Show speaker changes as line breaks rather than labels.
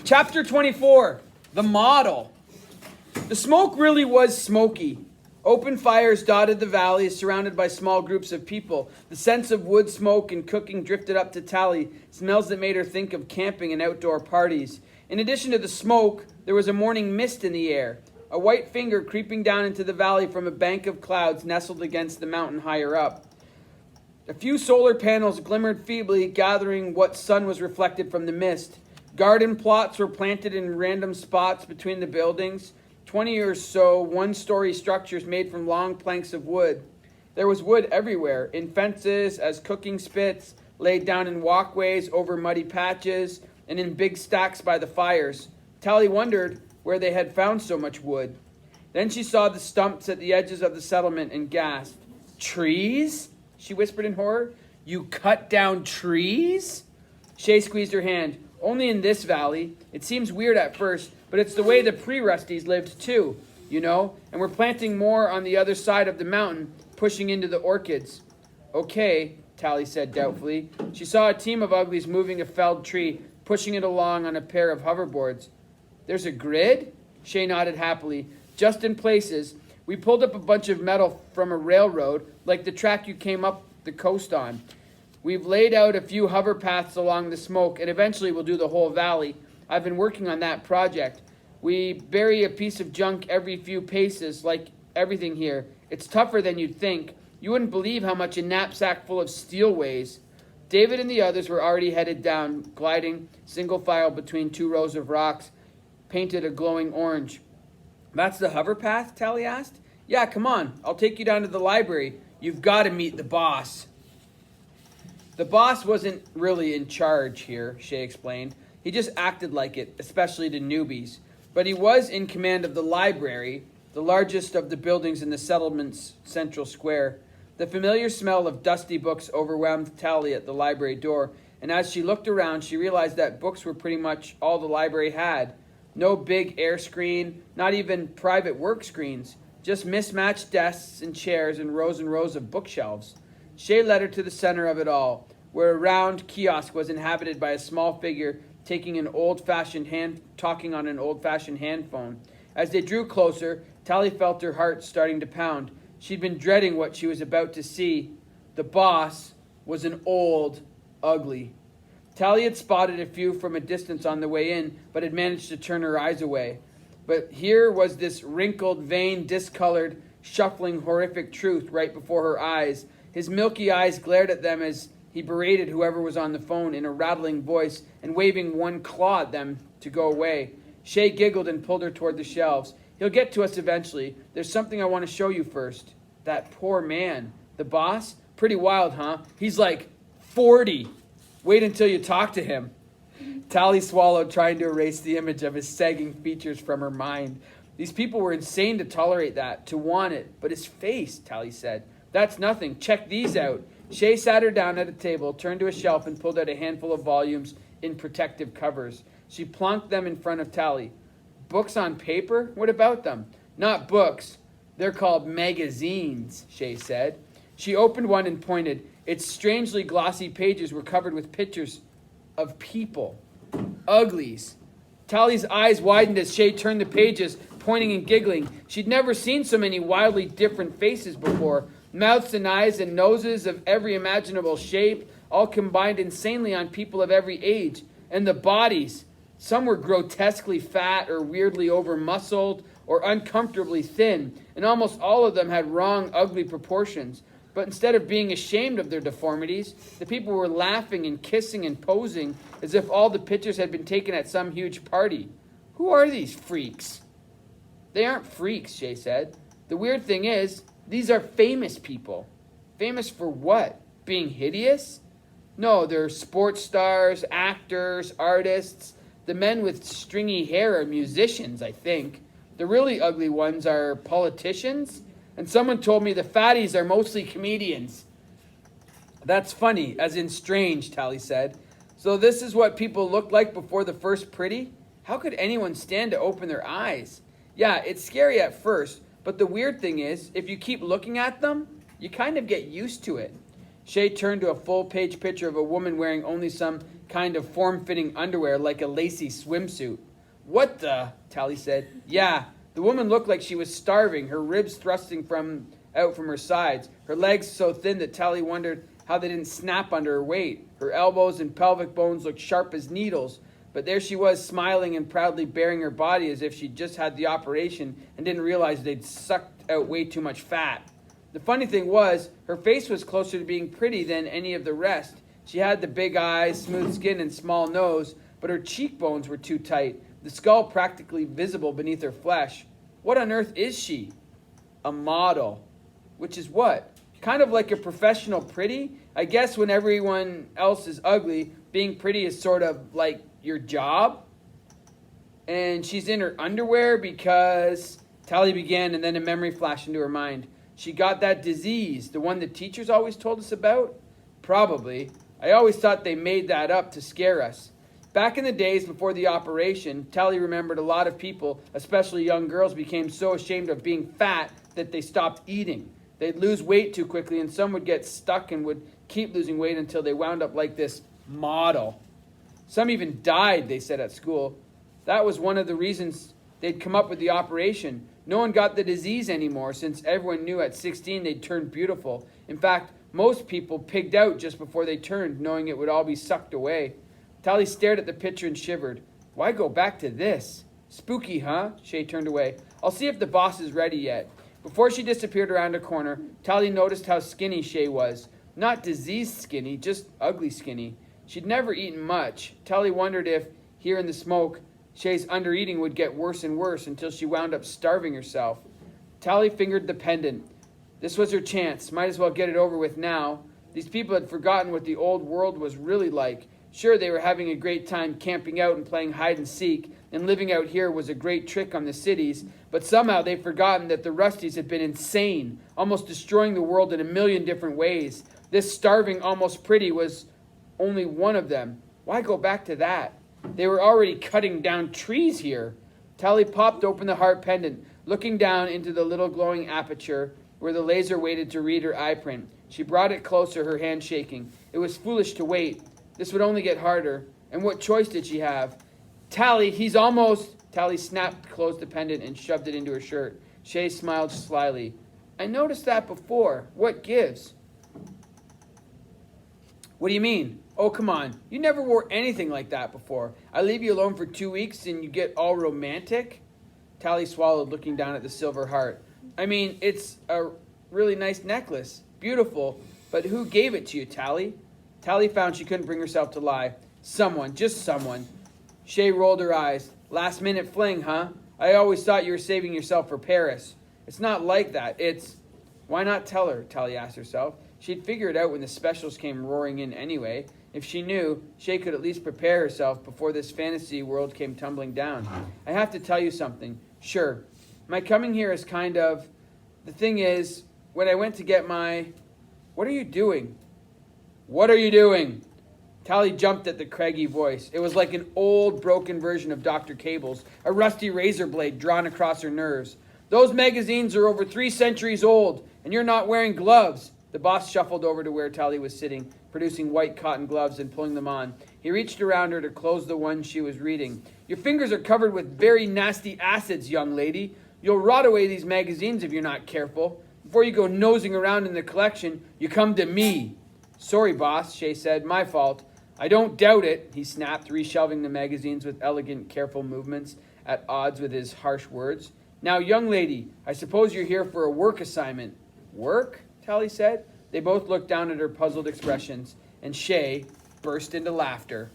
Chapter 24, The Model. The smoke really was smoky. Open fires dotted the valley, surrounded by small groups of people. The sense of wood smoke and cooking drifted up to Tally, smells that made her think of camping and outdoor parties. In addition to the smoke, there was a morning mist in the air, a white finger creeping down into the valley from a bank of clouds nestled against the mountain higher up. A few solar panels glimmered feebly, gathering what sun was reflected from the mist. Garden plots were planted in random spots between the buildings. 20 or so one-story structures made from long planks of wood. There was wood everywhere, in fences, as cooking spits, laid down in walkways over muddy patches, and in big stacks by the fires. Tally wondered where they had found so much wood. Then she saw the stumps at the edges of the settlement and gasped. "Trees?" she whispered in horror. "You cut down trees?" Shay squeezed her hand. "Only in this valley. It seems weird at first, but it's the way the pre-Rusties lived too, you know, and we're planting more on the other side of the mountain, pushing into the orchids." "Okay," Tally said doubtfully. She saw a team of uglies moving a felled tree, pushing it along on a pair of hoverboards. "There's a grid?" Shay nodded happily. "Just in places. We pulled up a bunch of metal from a railroad, like the track you came up the coast on. We've laid out a few hover paths along the smoke, and eventually we'll do the whole valley. I've been working on that project. We bury a piece of junk every few paces, like everything here. It's tougher than you'd think. You wouldn't believe how much a knapsack full of steel weighs." David and the others were already headed down, gliding single file between two rows of rocks, painted a glowing orange. "That's the hover path?" Tally asked. "Yeah, come on. I'll take you down to the library. You've got to meet the boss." The boss wasn't really in charge here, Shay explained. He just acted like it, especially to newbies. But he was in command of the library, the largest of the buildings in the settlement's central square. The familiar smell of dusty books overwhelmed Tally at the library door, and as she looked around, she realized that books were pretty much all the library had. No big air screen, not even private work screens, just mismatched desks and chairs and rows of bookshelves. Shay led her to the center of it all, where a round kiosk was inhabited by a small figure talking on an old-fashioned hand phone. As they drew closer, Tally felt her heart starting to pound. She'd been dreading what she was about to see. The boss was an old ugly. Tally had spotted a few from a distance on the way in, but had managed to turn her eyes away. But here was this wrinkled, vain, discolored, shuffling, horrific truth right before her eyes. His milky eyes glared at them as he berated whoever was on the phone in a rattling voice and waving one claw at them to go away. Shay giggled and pulled her toward the shelves. "He'll get to us eventually. There's something I want to show you first." "That poor man. The boss? Pretty wild, huh? He's like 40. Wait until you talk to him." Tally swallowed, trying to erase the image of his sagging features from her mind. These people were insane to tolerate that, to want it. But his face, Tally said. "That's nothing. Check these out." Shay sat her down at a table, turned to a shelf, and pulled out a handful of volumes in protective covers. She plonked them in front of Tally. "Books on paper? What about them?" "Not books. They're called magazines," Shay said. She opened one and pointed. Its strangely glossy pages were covered with pictures of people. Uglies. Tally's eyes widened as Shay turned the pages, pointing and giggling. She'd never seen so many wildly different faces before. Mouths and eyes and noses of every imaginable shape, all combined insanely on people of every age. And the bodies. Some were grotesquely fat or weirdly over-muscled or uncomfortably thin, and almost all of them had wrong, ugly proportions. But instead of being ashamed of their deformities, the people were laughing and kissing and posing as if all the pictures had been taken at some huge party. "Who are these freaks?" "They aren't freaks," Shay said. "The weird thing is, these are famous people." "Famous for what? Being hideous?" "No, they're sports stars, actors, artists. The men with stringy hair are musicians, I think. The really ugly ones are politicians. And someone told me the fatties are mostly comedians." "That's funny, as in strange," Tally said. "So this is what people looked like before the first pretty? How could anyone stand to open their eyes? Yeah, it's scary at first, but the weird thing is, if you keep looking at them, you kind of get used to it." Shay turned to a full-page picture of a woman wearing only some kind of form-fitting underwear like a lacy swimsuit. What the? Tally said. Yeah, the woman looked like she was starving, her ribs thrusting out from her sides, her legs so thin that Tally wondered how they didn't snap under her weight. Her elbows and pelvic bones looked sharp as needles, but there she was, smiling and proudly bearing her body as if she'd just had the operation and didn't realize they'd sucked out way too much fat. The funny thing was, her face was closer to being pretty than any of the rest. She had the big eyes, smooth skin, and small nose, but her cheekbones were too tight, the skull practically visible beneath her flesh. What on earth is she? A model. Which is what? Kind of like a professional pretty? I guess when everyone else is ugly, being pretty is sort of like your job. And she's in her underwear because... Tally began, and then a memory flashed into her mind. She got that disease, the one the teachers always told us about? Probably. I always thought they made that up to scare us. Back in the days before the operation, Tally remembered a lot of people, especially young girls, became so ashamed of being fat that they stopped eating. They'd lose weight too quickly, and some would get stuck and would keep losing weight until they wound up like this model. Some even died, they said at school. That was one of the reasons they'd come up with the operation. No one got the disease anymore, since everyone knew at 16 they'd turn beautiful. In fact, most people pigged out just before they turned, knowing it would all be sucked away. Tally stared at the picture and shivered. Why go back to this? Spooky, huh? Shay turned away. I'll see if the boss is ready yet. Before she disappeared around a corner, Tally noticed how skinny Shay was. Not diseased skinny, just ugly skinny. She'd never eaten much. Tally wondered if, here in the smoke, Shay's undereating would get worse and worse until she wound up starving herself. Tally fingered the pendant. This was her chance. Might as well get it over with now. These people had forgotten what the old world was really like. Sure, they were having a great time camping out and playing hide and seek, and living out here was a great trick on the cities, but somehow they'd forgotten that the Rusties had been insane, almost destroying the world in a million different ways. This starving, almost pretty was only one of them. Why go back to that? They were already cutting down trees here. Tally popped open the heart pendant, looking down into the little glowing aperture where the laser waited to read her eye print. She brought it closer, her hand shaking. It was foolish to wait. This would only get harder. And what choice did she have? Tally, he's almost... Tally snapped, closed the pendant, and shoved it into her shirt. Shay smiled slyly. I noticed that before. What gives? What do you mean? Oh, come on. You never wore anything like that before. I leave you alone for 2 weeks and you get all romantic? Tally swallowed, looking down at the silver heart. I mean, it's a really nice necklace. Beautiful. But who gave it to you, Tally? Tally found she couldn't bring herself to lie. Someone, just someone. Shay rolled her eyes. Last minute fling, huh? I always thought you were saving yourself for Paris. It's not like that. It's... Why not tell her, Tally asked herself. She'd figure it out when the specials came roaring in anyway. If she knew, Shay could at least prepare herself before this fantasy world came tumbling down. I have to tell you something. Sure. My coming here is kind of... The thing is, when I went to get my... What are you doing? What are you doing? Tally jumped at the craggy voice. It was like an old, broken version of Dr. Cable's, a rusty razor blade drawn across her nerves. Those magazines are over 3 centuries old, and you're not wearing gloves. The boss shuffled over to where Tally was sitting, producing white cotton gloves and pulling them on. He reached around her to close the one she was reading. Your fingers are covered with very nasty acids, young lady. You'll rot away these magazines if you're not careful. Before you go nosing around in the collection, you come to me. Sorry, boss, Shay said. My fault. I don't doubt it, he snapped, reshelving the magazines with elegant, careful movements at odds with his harsh words. Now, young lady, I suppose you're here for a work assignment. Work? Tally said. They both looked down at her puzzled expressions, and Shay burst into laughter.